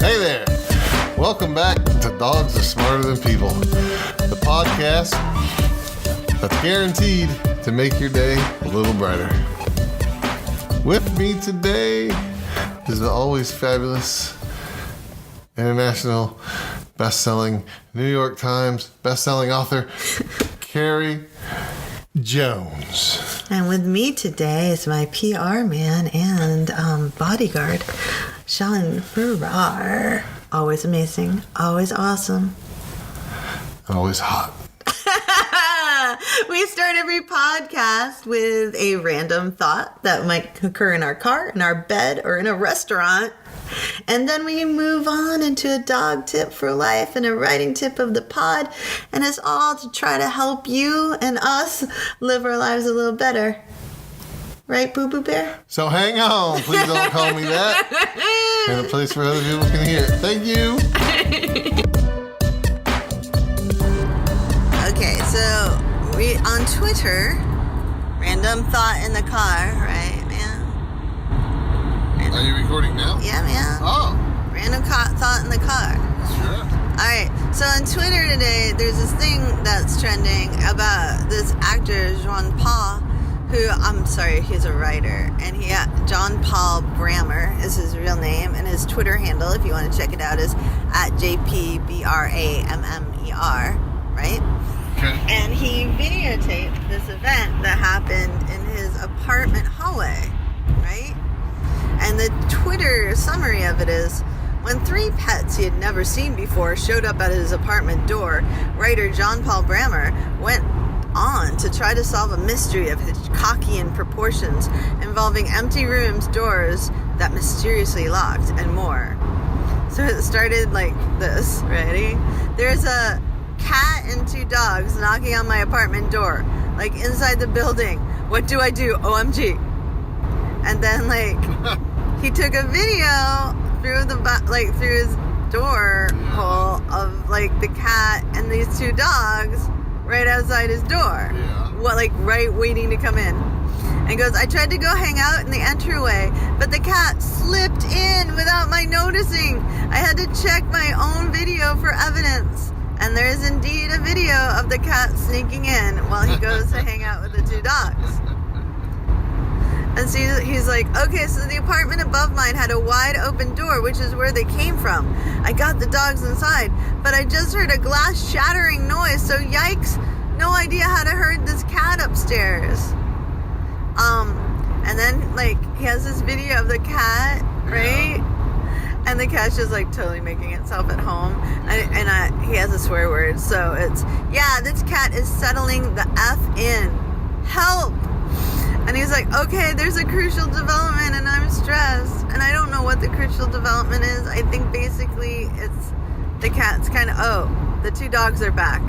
Hey there. Welcome back to Dogs Are Smarter Than People, the podcast that's guaranteed to make your day a little brighter. With me today is the always fabulous, international, best-selling, New York Times best-selling author, Carrie Jones. And with me today is my PR man and bodyguard, Sean Farrar. Always amazing, always awesome. Always hot. We start every podcast with a random thought that might occur in our car, in our bed, or in a restaurant. And then we move on into a dog tip for life and a writing tip of the pod. And it's all to try to help you and us live our lives a little better. Right, Boo Boo Bear? So hang on. Please don't call me that. In a place where other people can hear it. Thank you. Okay, so we on Twitter, random thought in the car, right, man? Are you recording now? Yeah, man. Oh. Random thought in the car. Sure. Alright, so on Twitter today, there's this thing that's trending about this actor, Jean Paul, who, I'm sorry, he's a writer, and John Paul Brammer is his real name, and his Twitter handle, if you want to check it out, is @JPBRAMMER, right? Okay. And he videotaped this event that happened in his apartment hallway, right? And the Twitter summary of it is, when 3 pets he had never seen before showed up at his apartment door, writer John Paul Brammer went on to try to solve a mystery of Hitchcockian proportions involving empty rooms, doors that mysteriously locked, and more. So it started like this, ready? There's a cat and 2 dogs knocking on my apartment door, like inside the building. What do I do? OMG. And then he took a video through through his door hole of the cat and these 2 dogs right outside his door. Yeah. Right waiting to come in. And goes, I tried to go hang out in the entryway, but the cat slipped in without my noticing. I had to check my own video for evidence. And there is indeed a video of the cat sneaking in while he goes to hang out with the 2 dogs. And so he's like, okay, so the apartment above mine had a wide open door, which is where they came from. I got the dogs inside, but I just heard a glass shattering noise, so yikes, no idea how to herd this cat upstairs. And then, he has this video of the cat, right? Yeah. And the cat's just totally making itself at home. And he has a swear word. So it's, this cat is settling the F in. Help! And he's like, okay, there's a crucial development and I'm stressed. And I don't know what the crucial development is. I think basically it's the cat's the 2 dogs are back.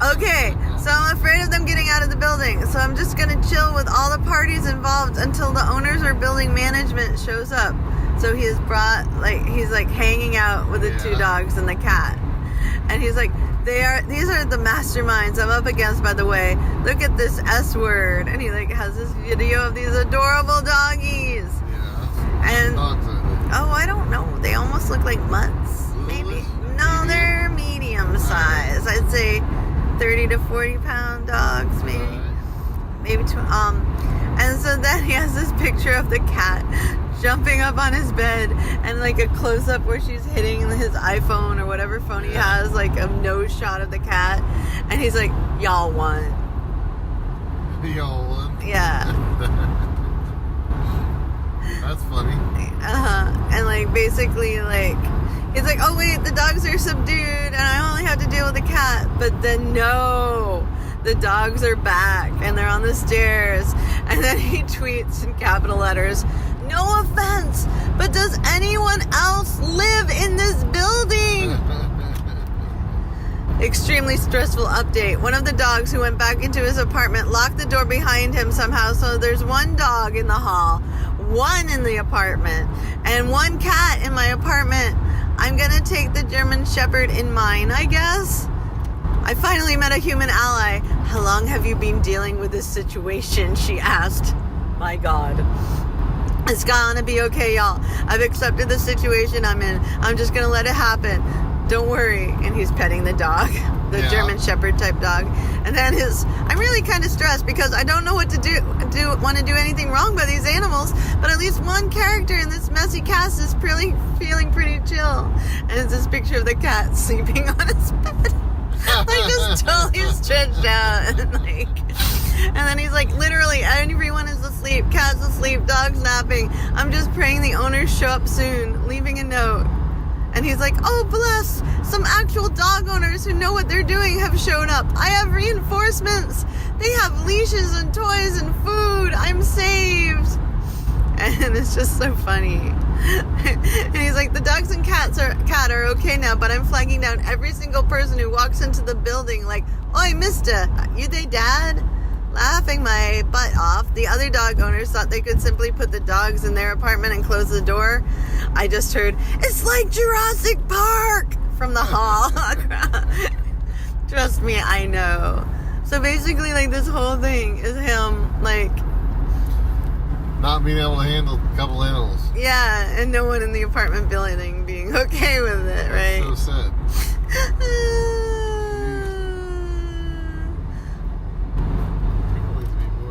Okay, so I'm afraid of them getting out of the building. So I'm just going to chill with all the parties involved until the owners or building management shows up. So he has brought, he's hanging out with the 2 dogs and the cat. And he's like, these are the masterminds I'm up against, by the way. Look at this S word. And he has this video of these adorable doggies. Yeah. And, I don't know. They almost look like mutts, maybe. No, they're medium size. I'd say 30 to 40 pound dogs, maybe. Maybe two. And so then he has this picture of the cat jumping up on his bed and a close up where she's hitting his iPhone or whatever phone he has, a nose shot of the cat. And he's like, y'all won. Y'all won? Yeah. That's funny. And basically he's like, oh wait, the dogs are subdued and I only have to deal with the cat. But then no, the dogs are back and they're on the stairs. And then he tweets in capital letters, no offense, but does anyone else live in this building? Extremely stressful update. One of the dogs who went back into his apartment locked the door behind him somehow, so there's 1 dog in the hall, 1 in the apartment, and 1 cat in my apartment. I'm gonna take the German Shepherd in mine, I guess. I finally met a human ally. How long have you been dealing with this situation? She asked. My God. It's gonna be okay, y'all. I've accepted the situation I'm in. I'm just gonna let it happen. Don't worry. And he's petting the dog, the German Shepherd type dog. And then I'm really kind of stressed because I don't know what to want to do anything wrong by these animals, but at least one character in this messy cast is feeling pretty chill. And it's this picture of the cat sleeping on his bed. Like just totally stretched out. And then he's like, literally, everyone is asleep, cat's asleep, dog's napping. I'm just praying the owners show up soon, leaving a note. And he's like, oh, bless, some actual dog owners who know what they're doing have shown up. I have reinforcements. They have leashes and toys and food. I'm saved. And it's just so funny. And he's like, the dogs and cat are okay now, but I'm flagging down every single person who walks into the building like, oi, mister, you they dad? Laughing my butt off, the other dog owners thought they could simply put the dogs in their apartment and close the door. I just heard, it's like Jurassic Park from the hall. Trust me, I know. So basically, like, this whole thing is him, like, not being able to handle a couple animals. Yeah, and no one in the apartment building being okay with it, right? That's so sad.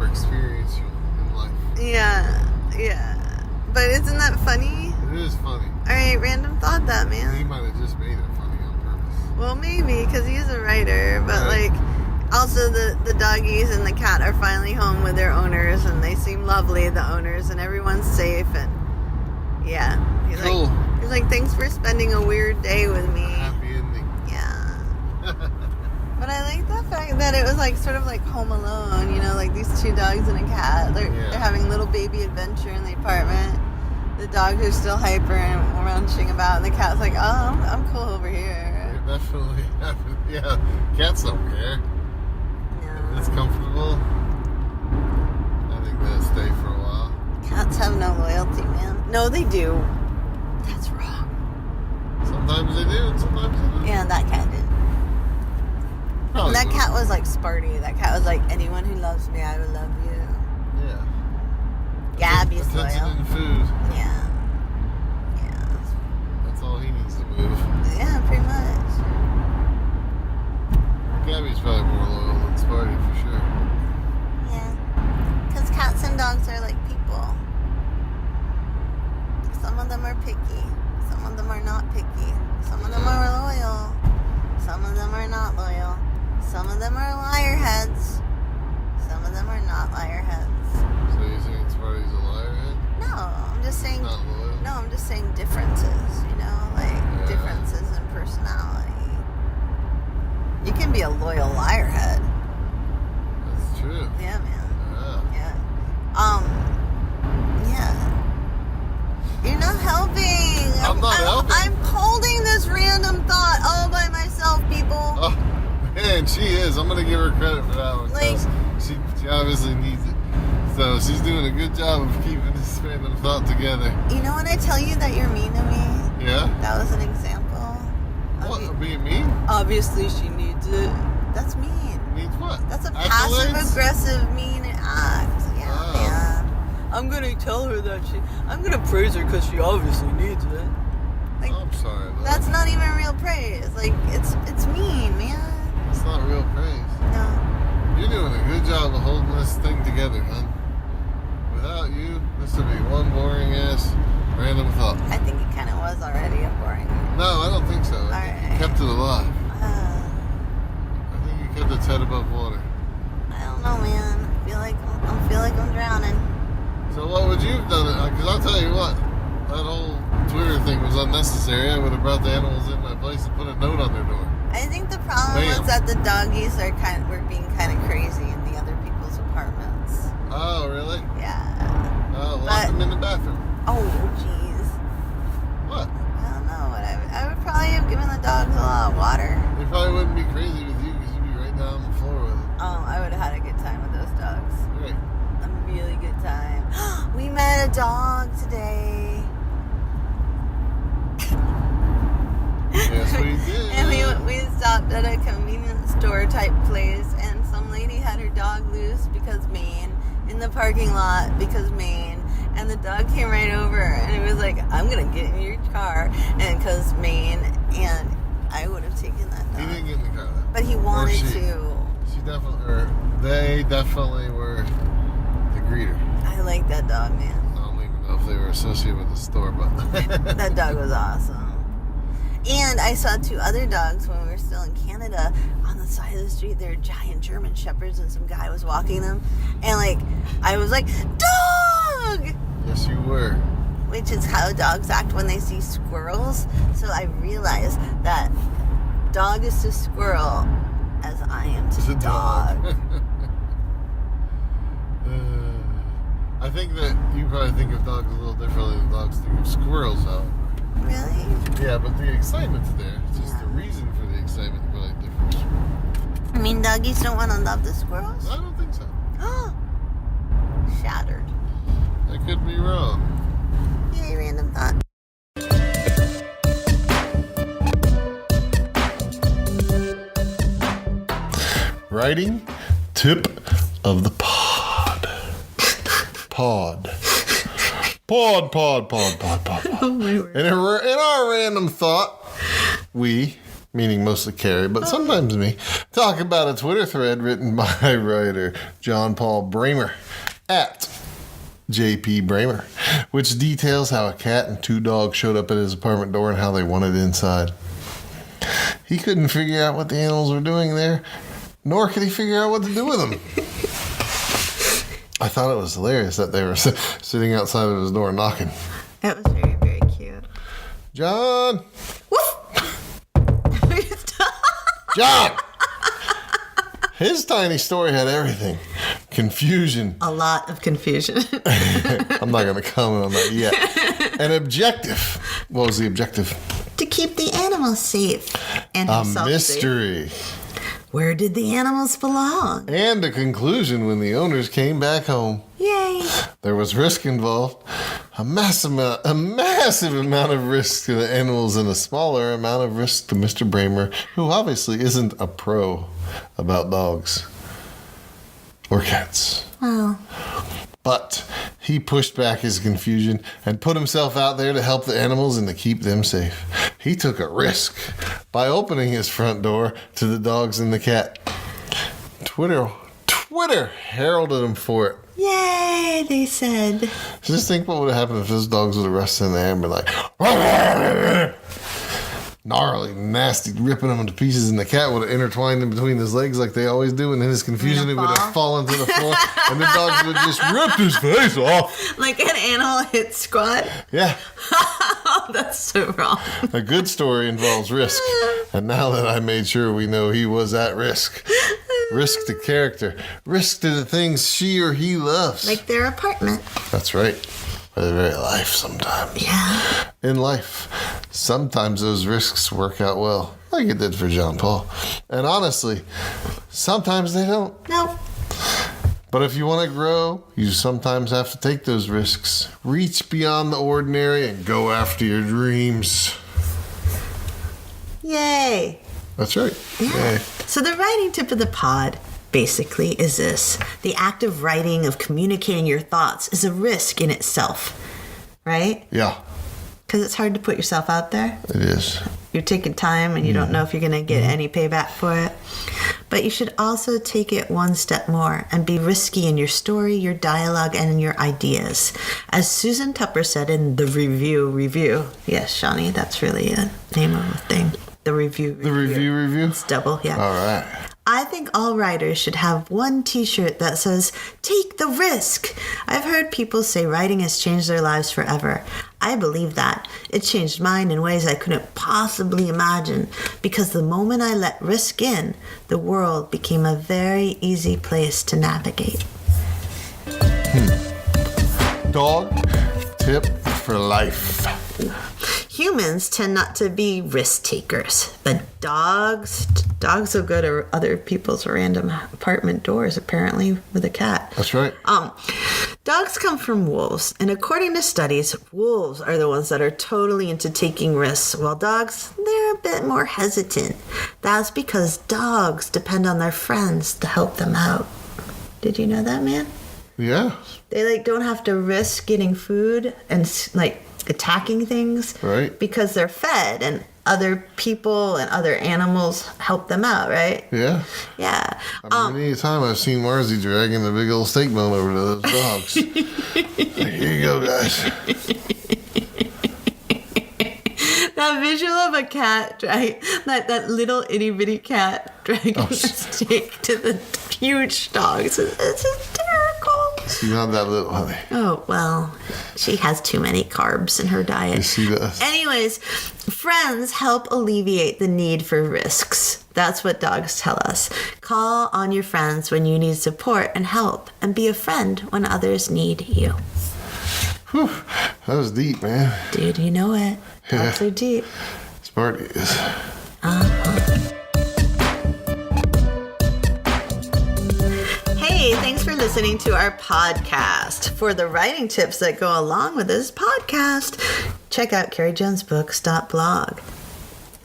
Experience in life. Yeah. But isn't that funny? It is funny. Alright, random thought that, man. He might have just made it funny on purpose. Well, maybe, because he's a writer. But, like, also the doggies and the cat are finally home with their owners, and they seem lovely, the owners, and everyone's safe, and yeah. Cool. He's like, thanks for spending a weird day with me. Happy ending. Yeah. But I like the fact that it was like sort of like Home Alone, you know, like these two dogs and a cat. They're having little baby adventure in the apartment. The dogs are still hyper and runching about, and the cat's like, oh, I'm cool over here. It definitely happened. Yeah, cats don't care. Yeah. It's comfortable. I think they'll stay for a while. Cats have no loyalty, man. No, they do. That's wrong. Sometimes they do, and sometimes they don't. Yeah, that cat did. Probably that would. cat was like Sparty. That cat was like, anyone who loves me, I will love you. Yeah. Gabby's attention loyal. and food. Yeah. That's all he needs to move. Yeah, pretty much. Gabby's probably more loyal than Sparty for sure. Yeah. Because cats and dogs are like people. Some of them are picky. Some of them are not picky. Some of them are loyal. Some of them are not loyal. Some of them are liar heads. Some of them are not liar heads. So you're saying Sparty's a liar head? No, I'm just saying. Not loyal? No, I'm just saying differences. You know, like differences in personality. You can be a loyal liar head. That's true. Yeah, man. Yeah. Yeah. You're not helping. I'm not helping. I'm holding this random thought all by myself, people. Oh, man, she is. I'm going to give her credit for that one. Like, she obviously needs it. So she's doing a good job of keeping this random thought together. you know when I tell you that you're mean to me? Yeah? That was an example. What? Being mean? Obviously she needs it. That's mean. Needs what? That's a Accolades? passive-aggressive mean act. Yeah, Oh. man. I'm gonna tell her that I'm gonna praise her because she obviously needs it. Like, I'm sorry. Though. that's not even real praise. Like, it's mean, man. It's not real praise. No. You're doing a good job of holding this thing together, hon. Without you, this would be one boring ass random thought. I think it kind of was already a boring. No, I don't think so. I think you kept it alive. I think you kept its head above water. I don't know, man. I feel like I'm drowning. So what would you have done? Because I'll tell you what, that whole Twitter thing was unnecessary. I would have brought the animals in my place and put a note on their door. I think the problem was that the doggies were being kind of crazy in the other people's apartments. Oh, really? Yeah. Lock them in the bathroom. Oh, jeez. What? I don't know. I would probably have given the dogs a lot of water. They probably wouldn't be crazy with you because you'd be right down on the floor with them. I would have had a good time with those dogs. Great. A really good time. We met a dog today. Yes, we did. And we stopped at a convenience store type place, and some lady had her dog loose because Maine in the parking lot because Maine, And the dog came right over, and it was like, I'm going to get in your car. And because Maine, and I would have taken that dog. He didn't get in the car, though. But he wanted to. She definitely, they definitely were the greeter. I like that dog, man. I don't even know if they were associated with the store, but... That dog was awesome. And I saw 2 other dogs when we were still in Canada on the side of the street. They were giant German shepherds, and some guy was walking them. And, like, I was like, dog! Yes, you were. Which is how dogs act when they see squirrels. So I realized that dog is to squirrel as I am to dog. I think that you probably think of dogs a little differently than dogs think of squirrels, though. Really? Yeah, but the excitement's there. It's just the reason for the excitement really differs. I mean, doggies don't want to love the squirrels? I don't think so. Oh. Shattered. I could be wrong. Yay, random thought. Writing tip of the pod. Pod. Oh, my word. In our random thought, we, meaning mostly Carrie, but sometimes me, talk about a Twitter thread written by writer John Paul Brammer at JP Brammer, which details how a cat and 2 dogs showed up at his apartment door and how they wanted inside. He couldn't figure out what the animals were doing there, nor could he figure out what to do with them. I thought it was hilarious that they were sitting outside of his door knocking. That was very, very cute. John! Woof! John! His tiny story had everything. Confusion. A lot of confusion. I'm not going to comment on that yet. An objective. What was the objective? To keep the animals safe. And A himself mystery. safe. Where did the animals belong? And a conclusion when the owners came back home. Yay! There was risk involved. A massive amount of risk to the animals and a smaller amount of risk to Mr. Brammer, who obviously isn't a pro about dogs. Or cats. Well, But he pushed back his confusion and put himself out there to help the animals and to keep them safe. He took a risk by opening his front door to the dogs and the cat. Twitter heralded him for it. yay, they said. Just think what would have happened if those dogs would have rushed in there and been like, gnarly, nasty, ripping them into pieces, and the cat would have intertwined them between his legs like they always do, and in his confusion he would have fallen to the floor, and the dogs would have just ripped his face off. Like an animal hit squat. Yeah. That's so wrong. A good story involves risk, and now that I made sure we know he was at risk. Risk to character. Risk to the things she or he loves. Like their apartment. That's right. For the very life sometimes. Yeah. In life, sometimes those risks work out well, like it did for John Paul. And honestly, sometimes they don't. Nope. But if you want to grow, you sometimes have to take those risks. Reach beyond the ordinary and go after your dreams. Yay. That's right. Yeah. Yay. So the writing tip of the pod basically is this. The act of writing, of communicating your thoughts, is a risk in itself. Right? Yeah, Because it's hard to put yourself out there. it is. You're taking time and you don't know if you're going to get any payback for it. But you should also take it one step more and be risky in your story, your dialogue, and in your ideas. As Susan Tupper said in the review. Yes, Shawnee, that's really a name of a thing. The review. The review? It's double, yeah. All right. I think all writers should have one t-shirt that says, "Take the risk." I've heard people say writing has changed their lives forever. I believe that. It changed mine in ways I couldn't possibly imagine, because the moment I let risk in, the world became a very easy place to navigate. Dog tip for life. Humans tend not to be risk takers, but dogs will go to other people's random apartment doors, apparently, with a cat. That's right. Dogs come from wolves, and according to studies, wolves are the ones that are totally into taking risks, while dogs, they're a bit more hesitant. That's because dogs depend on their friends to help them out. Did you know that, man? Yeah. They like don't have to risk getting food and like attacking things, Right. Because they're fed and other people and other animals help them out, right? Yeah. Yeah. I mean, any time I've seen Marzi dragging the big old steak bone over to those dogs. Here you go, guys. That visual of a cat, right? That little itty bitty cat dragging the steak to the huge dogs. It's hysterical. She's not that little, honey. Oh, well, she has too many carbs in her diet. Yes, she does. Anyways, friends help alleviate the need for risks. That's what dogs tell us. Call on your friends when you need support and help, and be a friend when others need you. Whew. That was deep, man. Dude, you know it. Dogs are deep. Smart is. Hey, thanks for listening to our podcast. For the writing tips that go along with this podcast, check out carriejonesbooks.blog.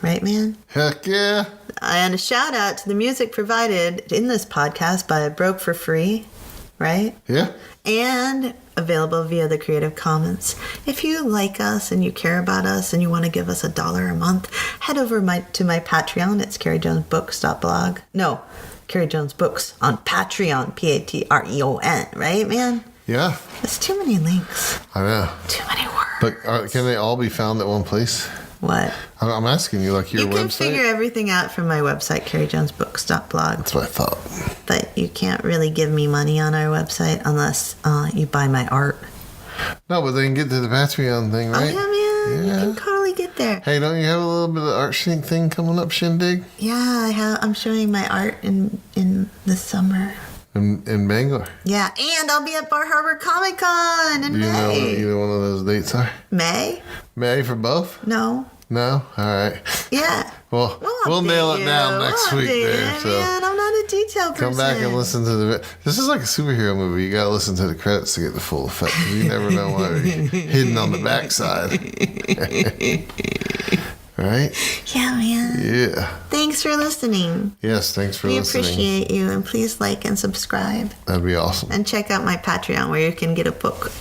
Right, man? Heck yeah. And a shout out to the music provided in this podcast by Broke for Free, right? Yeah. And available via the Creative Commons. If you like us and you care about us and you want to give us $1 a month, head over to my Patreon. It's carriejonesbooks.blog. No, Carrie Jones Books on Patreon, Patreon, right, man? Yeah. That's too many links. I know. Too many words. But can they all be found at one place? What? I'm asking you, like your website? You can figure everything out from my website, carriejonesbooks.blog. That's what I thought. But you can't really give me money on our website unless you buy my art. No, but they can get to the Patreon thing, right? Oh, yeah, man. Yeah. You can totally get there. Hey, don't you have a little bit of art sync thing coming up, Shindig? Yeah, I'm showing my art in the summer. In Bangor? Yeah, and I'll be at Bar Harbor Comic Con in Do you know what May. either one of those dates are? May? May for both? No. No? All right. Yeah. Well, we'll update nail it you. down next We'll week update there. you, So man, I'm not a detail person. come back and listen to the... This is like a superhero movie. You got to listen to the credits to get the full effect. 'Cause you never know what hidden on the backside. Right? Yeah, man. Yeah. Thanks for listening. Yes, thanks for We listening. appreciate you, and please like and subscribe. That'd be awesome. And check out my Patreon where you can get a book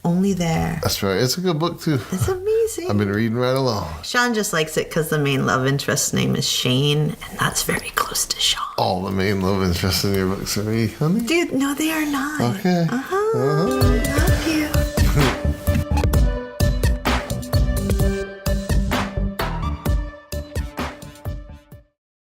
only there. That's right. It's a good book, too. It's amazing. I've been reading right along. Sean just likes it because the main love interest's name is Shane, and that's very close to Sean. All the main love interest in your books are me, honey. Dude, no, they are not. Okay. Love you.